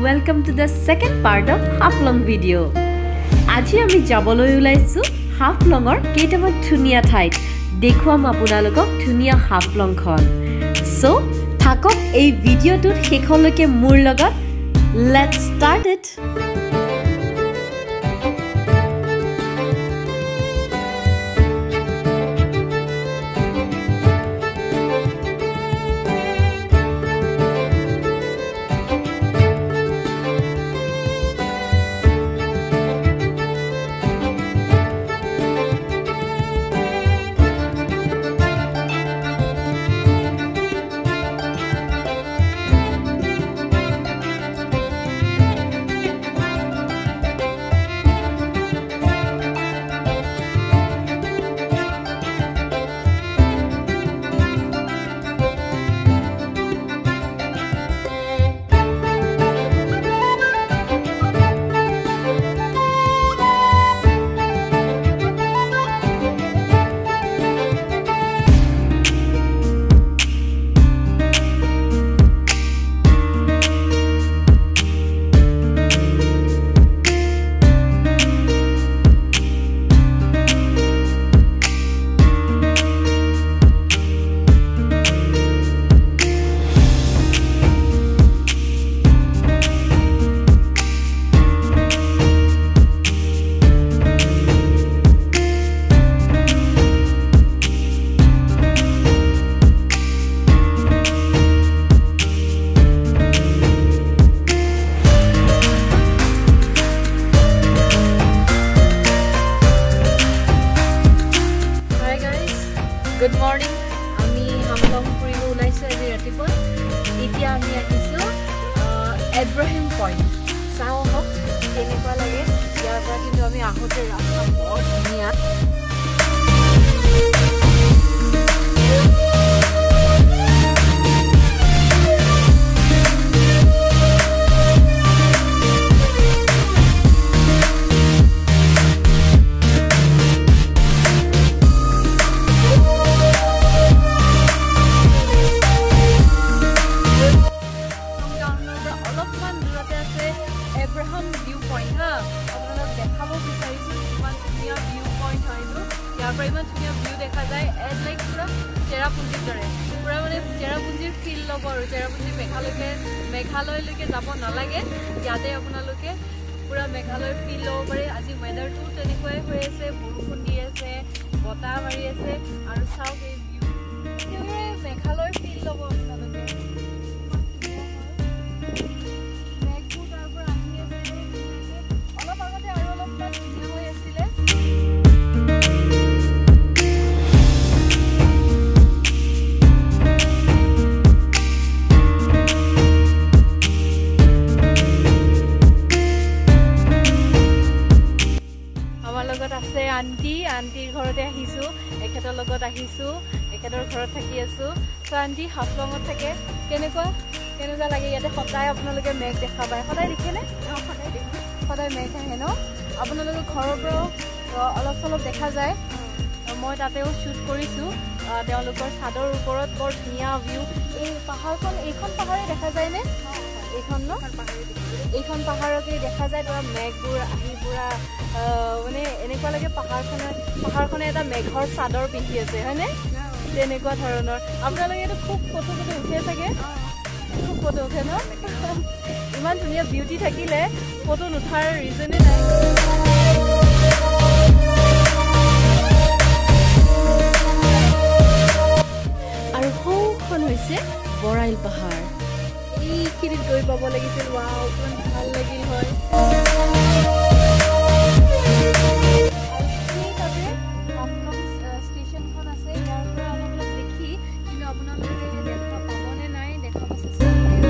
welcome to the second part of Haflong video. আজি আমি যাবলৈ ওলাইছো হাফলঙৰ কেইটামান ধুনিয়া ঠাইত দেখুৱাম আপোনালোকক ধুনিয়া হাফলংখন। সো থাকক এই ভিডিঅ'টোত শেষলৈকে মোৰ লগত। Let's start it. Good morning. আমি হাফলং ফুৰিব ওলাইছো আজি ৰাতিপুৱা। এতিয়া আমি আহিছো এব্ৰাহিম পইণ্ট। চাওঁ হওক কেনেকুৱা লাগে। ইয়াৰ পৰা কিন্তু আমি আহোঁতে ৰাস্তা বৰ ধুনীয়া। ইমান ধুনীয়া ভিউ দেখা যায় এজ লাইক পুৰা চেৰাপুঞ্জীৰ দৰে পুৰা মানে চেৰাপুঞ্জীৰ ফিল ল'ব আৰু চেৰাপুঞ্জী মেঘালয়লৈকে যাব নালাগে ইয়াতে আপোনালোকে পুৰা মেঘালয়ৰ ফিল ল'ব পাৰে। আজি ৱেডাৰটো তেনেকুৱাই হৈ আছে, বৰষুণ দি আছে, বতাহ মাৰি আছে আৰু চাওক এই ভিউ একেবাৰে মেঘালয়ৰ ফিল ল'ব আপোনালোকে। মেঘবোৰ তাৰ পৰা আহি আছে অলপ আগতে আৰু অলপমান ধুনীয়া হৈ আছিলে। আন্টিৰ ঘৰতে আহিছো, এখেতৰ লগত আহিছো, এখেতৰ ঘৰত থাকি আছো। চ' আন্টি হাফলঙত থাকে কেনেকুৱা লাগে? ইয়াতে সদায় আপোনালোকে মেঘ দেখা পায়, সদায় দেখেনে? সদায় মেঘ আহে ন? আপোনালোকৰ ঘৰৰ পৰাও অলপ চলপ দেখা যায়। মই তাতেও শ্বুট কৰিছো তেওঁলোকৰ ছাদৰ ওপৰত বৰ ধুনীয়া ভিউ। এই পাহাৰখন এইখন পাহাৰে দেখা যায়নে? এইখন ন এইখন পাহাৰকে দেখা যায়। পুৰা মেঘবোৰ আহি পুৰা মানে এনেকুৱা লাগে পাহাৰখনে এটা মেঘৰ চাদৰ পিন্ধি আছে হয়নে? তেনেকুৱা ধৰণৰ। আপোনালোকেতো খুব ফটো উঠে চাগে? খুব ফটো উঠে ন? ইমান ধুনীয়া বিউটি থাকিলে ফটো নুঠাৰ ৰিজনে নাই। আৰু সৌখন হৈছে বৰাইল পাহাৰ। এইখিনিত গৈ পাব লাগিছিল। ৱাও কিমান ভাল লাগিল হয়। ষ্টেচনখন আছে ইয়াৰ পৰা অলপ অলপ দেখি, কিন্তু আপোনালোকে দেখা পাবনে নাই দেখাব চেষ্টা কৰিব।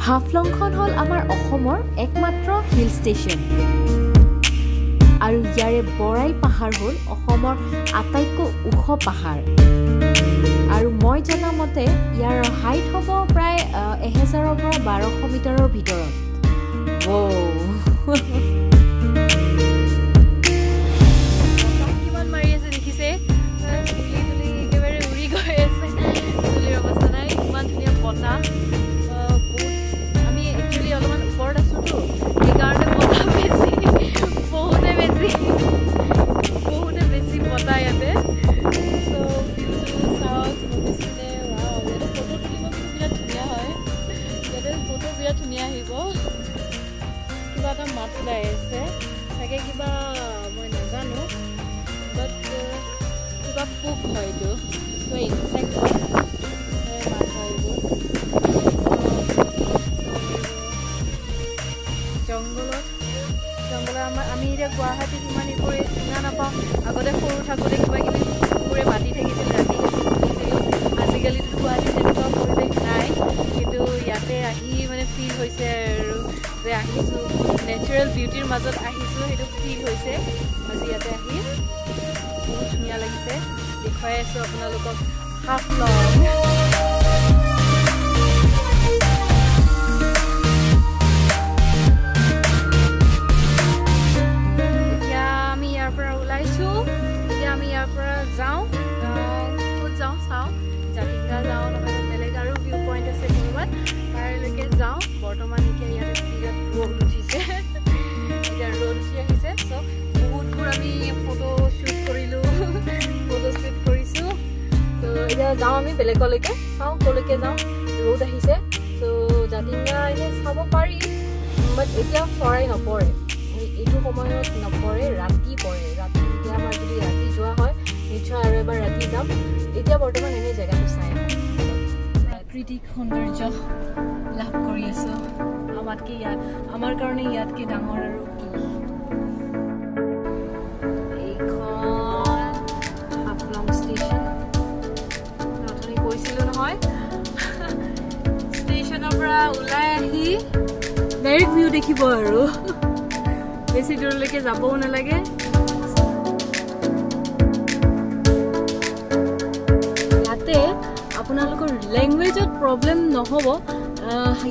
হাফলংখন হ'ল আমাৰ অসমৰ একমাত্ৰ হিল ষ্টেচন আৰু ইয়াৰে বৰাইল পাহাৰ হ'ল অসমৰ আটাইতকৈ ওখ পাহাৰ। আৰু মই জনা মতে ইয়াৰ হাইট হ'ব প্ৰায় 1000ৰ পৰা 1200 মিটাৰৰ ভিতৰত। কিমান মাৰি আছে দেখিছে? একেবাৰে উৰি গৈ আছে। কিবা পোক হয় এইটো কিবা ইনচেক্ট হয় মাছ হয় এইবোৰ জংঘলত আমি এতিয়া গুৱাহাটীত ইমান এইবোৰ চিঙা নাপাওঁ আগতে সৰু থাকোঁতে কিবা কিবি কুকুৰে মাতি থাকিছিল ৰাতি শুনিছিলোঁ আজিকালিতো গুৱাহাটীত তেনেকুৱা পৰিৱেশ নাই কিন্তু ইয়াতে আহি মানে ফিল হৈছে আৰু যে আহিছোঁ নেচাৰেল বিউটিৰ মাজত আহিছোঁ সেইটো ফিল হৈছে আজি ইয়াতে আহি বহুত ধুনীয়া লাগিছে দেখুৱাই আছোঁ আপোনালোকক হাফলং যাওঁ ক'ত যাওঁ চাওঁ জাতিংগা যাওঁ নহ'লে বেলেগ আৰু ভিউ পইণ্ট আছে ক'ৰবাত তালৈকে যাওঁ বৰ্তমান এতিয়া ইয়াতে বিৰাট ৰ'দ উঠিছে এতিয়া ৰ'দ উঠি আহিছে চ' বহুতবোৰ আমি ফটো শ্বুট কৰিলোঁ কৰিছোঁ ত' এতিয়া যাওঁ আমি বেলেগলৈকে চাওঁ ক'লৈকে যাওঁ ৰ'দ আহিছে চ' জাতিংগা এনেই চাব পাৰি বাট এতিয়া চৰাই নপৰে এইটো সময়ত নপৰে ৰাতি পৰে ৰাতি এতিয়া আমাৰ যদি ৰাতি যোৱা হয় নিশ্চয় আৰু এবাৰ ৰাতি যাম এতিয়া বৰ্তমান এনেই জেগাটো চাই প্ৰাকৃতিক সৌন্দৰ্য লাভ কৰি আছোঁ আমাতকৈ আমাৰ কাৰণে ইয়াতকৈ ডাঙৰ আৰু কি এইখন হাফলং ষ্টেচন অথনি কৈছিলোঁ নহয় ষ্টেচনৰ পৰা ওলাই আহি ডাইৰেক্ট ভিউ দেখিব আৰু বেছি দূৰলৈকে যাবও নালাগে আপোনালোকৰ লেংগুৱেজত প্ৰব্লেম নহ'ব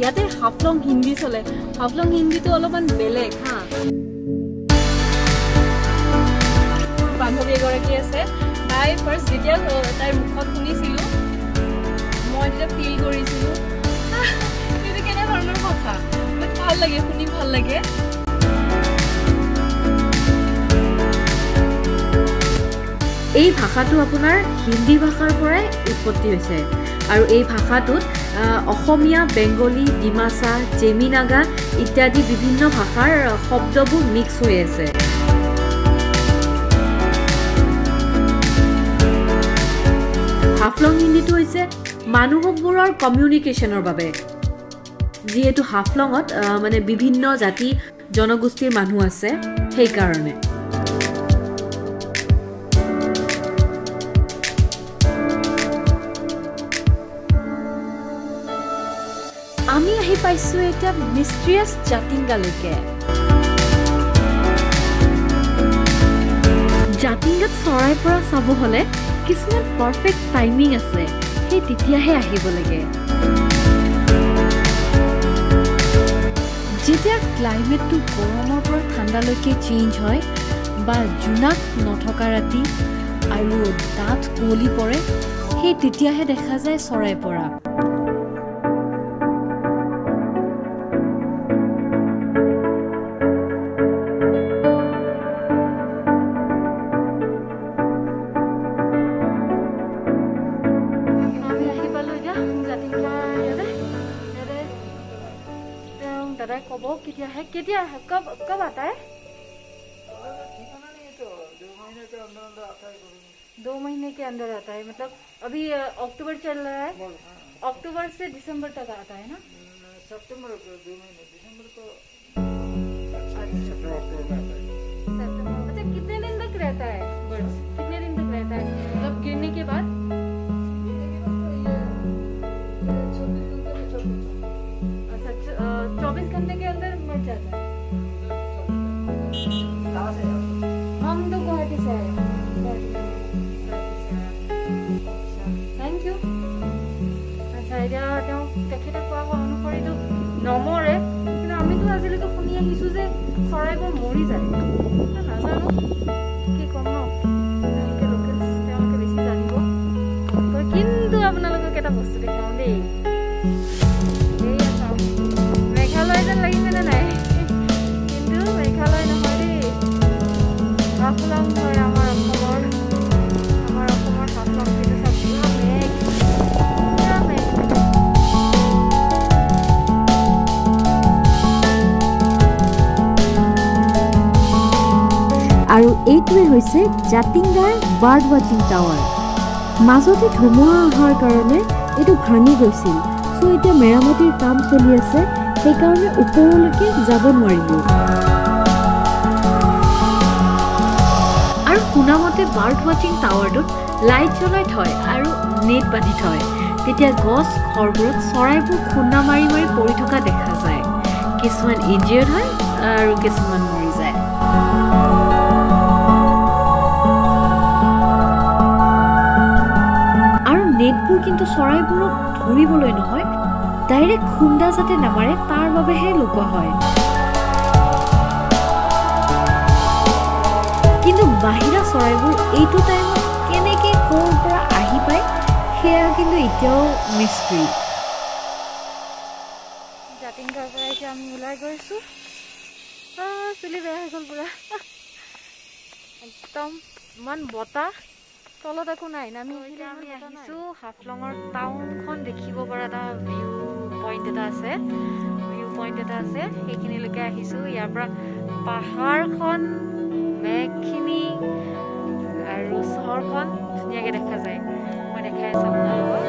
ইয়াতে হাফলং হিন্দী চলে হাফলং হিন্দীটো অলপমান বেলেগ হা বান্ধৱী এগৰাকী আছে তাই ফাৰ্ষ্ট যেতিয়া তাইৰ মুখত শুনিছিলোঁ মই তেতিয়া ফিল কৰিছিলোঁ কিন্তু কেনেধৰণৰ কথা বাট ভাল লাগে শুনি ভাল লাগে এই ভাষাটো আপোনাৰ হিন্দী ভাষাৰ পৰাই উৎপত্তি হৈছে আৰু এই ভাষাটোত অসমীয়া বেংগলী ডিমাচা জেমি নাগা ইত্যাদি বিভিন্ন ভাষাৰ শব্দবোৰ মিক্স হৈ আছে হাফলং হিন্দীটো হৈছে মানুহবোৰৰ কমিউনিকেশ্যনৰ বাবে যিহেতু হাফলঙত মানে বিভিন্ন জাতি জনগোষ্ঠীৰ মানুহ আছে সেইকাৰণে আমি আহি পাইছোঁ এটা মিষ্ট্ৰিয়াছ জাতিংগালৈকে জাতিংগাত চৰাই পৰা চাব হ'লে কিছুমান পাৰফেক্ট টাইমিং আছে সেই তেতিয়াহে আহিব লাগে যেতিয়া ক্লাইমেটটো গৰমৰ পৰা ঠাণ্ডালৈকে চেঞ্জ হয় বা জোনাক নথকা ৰাতি আৰু ডাঠ কুঁৱলী পৰে সেই তেতিয়াহে দেখা যায় চৰাই পৰা क्या है कब आता है 2 महीने के अंदर आता है मतलब अभी अक्टूबर चल रहा है अक्टूबर से दिसंबर तक आता है ना सितंबर 2 महीने दिसंबर तो अच्छा कितने दिन तक रहता है बर्ड्स कितने दिन तक रहता है मतलब गिरने के बाद अच्छा 24 घंटे के अंदर मर जाता है हम तो गुवाहाटी से आए थैंक यू अच्छा এতিয়া তেখেতে কোৱা অনুসৰিতো নমৰে কিন্তু আমিতো আজিলৈকে শুনি আহিছোঁ যে চৰাইবোৰ মৰি যায় নাজানো কি ক'ম ন তেওঁলোকে বেছি জানিব কিন্তু আপোনালোকক এটা বস্তু দেখাওঁ দেই মেঘালয় যেন লাগিছে নে নাই কিন্তু মেঘালয় নহয় দেই হাফলং হয় আমাৰ অসমৰ হাফলং সেইটো চব পুৰা মেঘ আৰু এইটোৱে হৈছে জাতিংগাৰ বাৰ্ড ৱাচিং টাৱাৰ। মাজতে ধুমুহা অহাৰ কাৰণে এইটো ভাঙি গৈছিল, চ' এতিয়া মেৰামতিৰ কাম চলি আছে, সেইকাৰণে ওপৰলৈকে যাব নোৱাৰিলোঁ। আৰু শুনামতে বাৰ্ড ৱাচিং টাৱাৰটোত লাইট জ্বলাই থয় আৰু নেট বান্ধি থয়, তেতিয়া গছ ঘৰবোৰত চৰাইবোৰ খুন্দা মাৰি মাৰি পৰি থকা দেখা যায়। কিছুমান ইনজিয়াৰ্ড হয় আৰু কিছুমান মৰি যায়। আৰু নেটবোৰ কিন্তু চৰাইবোৰক ধৰিবলৈ নহয়, ডাইৰেক্ট খুন্দা যাতে নামাৰে তাৰ বাবেহে লগোৱা হয়। কিন্তু বাহিৰা চৰাইবোৰ এইটো টাইমত কেনেকৈ ক'ৰ পৰা আহি পায় সেয়া কিন্তু এতিয়াও মিষ্টি। জাতিংগাৰ পৰা এতিয়া আমি ওলাই গৈছোঁ। চুলি বেয়া হৈ গ'ল পুৰা, একদম ইমান বতাহ, তলত একো নাই। আমি আহিছোঁ হাফলঙৰ টাউনখন দেখিব পৰা এটা ভিউ পইণ্ট এটা আছে, সেইখিনিলৈকে আহিছোঁ। ইয়াৰ পৰা পাহাৰখন, মেঘখিনি আৰু চহৰখন ধুনীয়াকৈ দেখা যায়। মই দেখাই আছোঁ আপোনালোকক।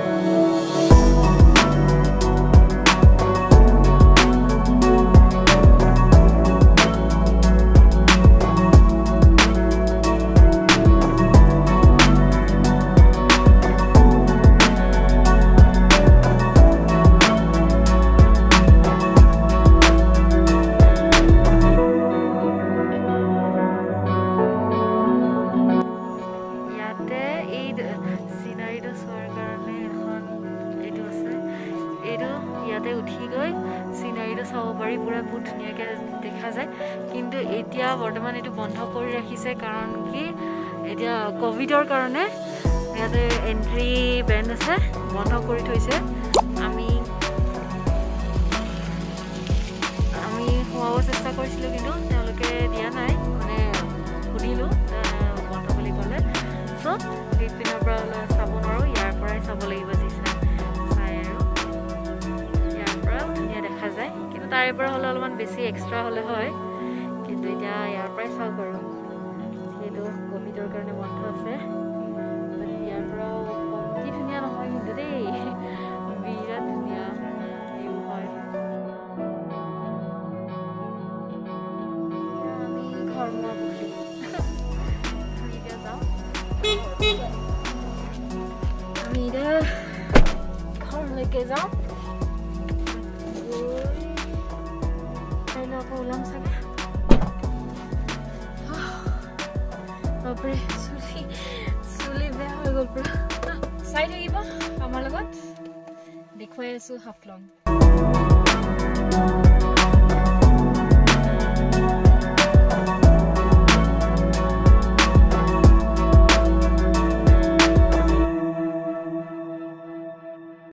ইয়াতে উঠি গৈ চিনাৰীটো চাব পাৰি, পুৰা বহুত ধুনীয়াকৈ দেখা যায়। কিন্তু এতিয়া বৰ্তমান এইটো বন্ধ কৰি ৰাখিছে, কাৰণ কি এতিয়া ক'ভিডৰ কাৰণে ইয়াতে এণ্ট্ৰি বেন আছে, বন্ধ কৰি থৈছে। আমি সোমাব চেষ্টা কৰিছিলোঁ, কিন্তু তেওঁলোকে দিয়া নাই, মানে সুধিলোঁ বন্ধ বুলি ক'লে। চ' পিছপিনৰ পৰা চাব নোৱাৰোঁ, ইয়াৰ পৰাই চাব লাগিব যি চাই আৰু ইয়াৰ পৰাও ধুনীয়া দেখা যায়। কিন্তু তাৰে পৰা হ'লে অলপমান বেছি এক্সট্ৰা হ'লে হয়, কিন্তু এতিয়া ইয়াৰ পৰাই চাওক আৰু যিহেতু ক'ভিডৰ কাৰণে বন্ধ আছে। ইয়াৰ পৰাও কমটি ধুনীয়া নহয় কিন্তু দেই, বিৰাট ধুনীয়া ভিউ হয়। আমি ঘৰমুৱা বহিলোঁ, আমি এতিয়া যাওঁ। আমি এতিয়া ঘৰলৈকে যাওঁ, কাইলৈ আকৌ ওলাম চাগে। বাপৰে চুলি বেয়া হৈ গ'ল পুৰা। চাই থাকিব আমাৰ লগত, দেখুৱাই আছোঁ হাফলং।